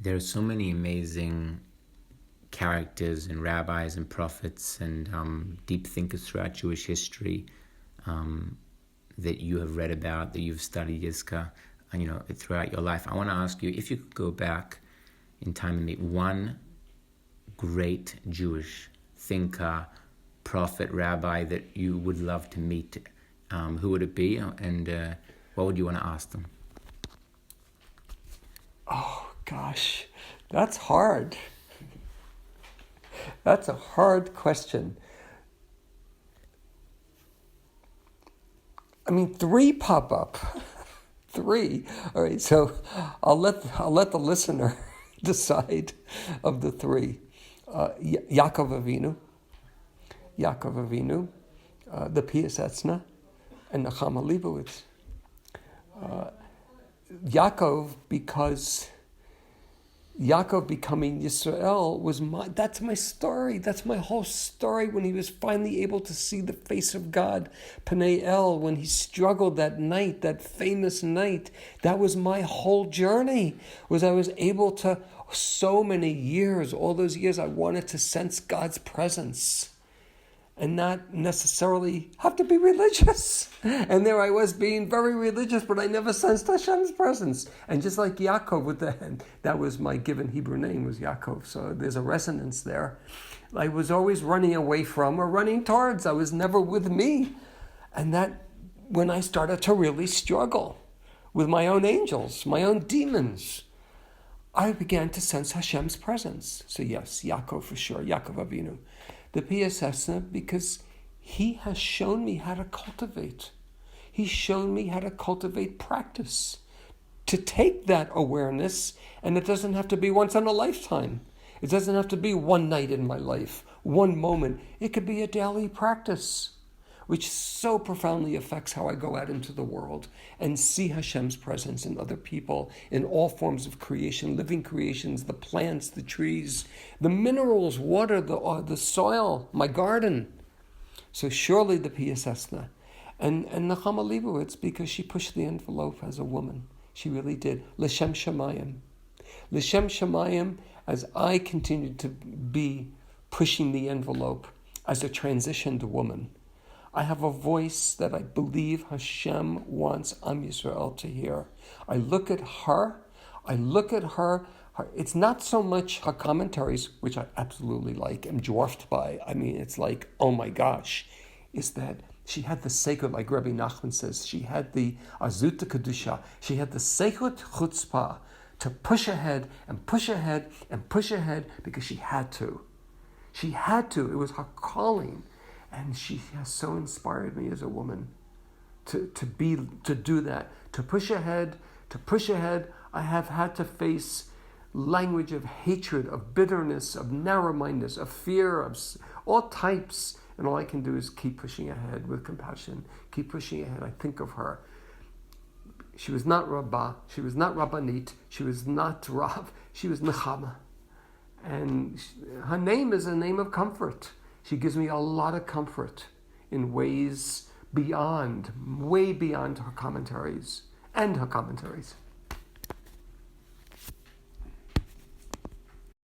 there are so many amazing characters and rabbis and prophets and deep thinkers throughout Jewish history that you have read about, that you've studied Yiscah, throughout your life. I want to ask you, if you could go back in time and meet one great Jewish thinker, prophet, rabbi that you would love to meet, who would it be, and what would you want to ask them? Oh, gosh, that's hard. That's a hard question. I mean, 3 pop up. 3. All right, so I'll let the listener decide of the 3. Yaakov Avinu, the Pius Etzna, and Nechama Leibowitz. Yaakov, because Yaakov becoming Yisrael that's my story. That's my whole story. When he was finally able to see the face of God, Panei El, when he struggled that night, that famous night, that was my whole journey. Was I was able to, so many years, all those years, I wanted to sense God's presence and not necessarily have to be religious. And there I was being very religious, but I never sensed Hashem's presence. And just like Yaakov, that was my given Hebrew name, was Yaakov. So there's a resonance there. I was always running away from or running towards. I was never with me. And that, when I started to really struggle with my own angels, my own demons, I began to sense Hashem's presence. So yes, Yaakov for sure, Yaakov Avinu. The Pius Etzna, because he has shown me how to cultivate. He's shown me how to cultivate practice. To take that awareness, and it doesn't have to be once in a lifetime. It doesn't have to be one night in my life, one moment. It could be a daily practice, which so profoundly affects how I go out into the world and see Hashem's presence in other people, in all forms of creation, living creations, the plants, the trees, the minerals, water, the soil, my garden. So surely the Pius Etzna. And Nechama Leibowitz, because she pushed the envelope as a woman. She really did. L'shem Shamayim. L'shem Shamayim, as I continued to be pushing the envelope as a transitioned woman, I have a voice that I believe Hashem wants Am Yisrael to hear. I look at her. It's not so much her commentaries, which I absolutely like, am dwarfed by. I mean, it's like, oh my gosh, is that she had the sacred, like Rabbi Nachman says, she had the azut kedusha, she had the sacred chutzpah to push ahead and push ahead and push ahead because she had to. She had to. It was her calling. And she has so inspired me as a woman to do that, to push ahead. I have had to face language of hatred, of bitterness, of narrow-mindedness, of fear, of all types. And all I can do is keep pushing ahead with compassion, keep pushing ahead. I think of her. She was not Rabbah, she was not Rabbanit, she was not Rav, she was Nechama. And her name is a name of comfort. She gives me a lot of comfort in ways way beyond her commentaries and her commentaries.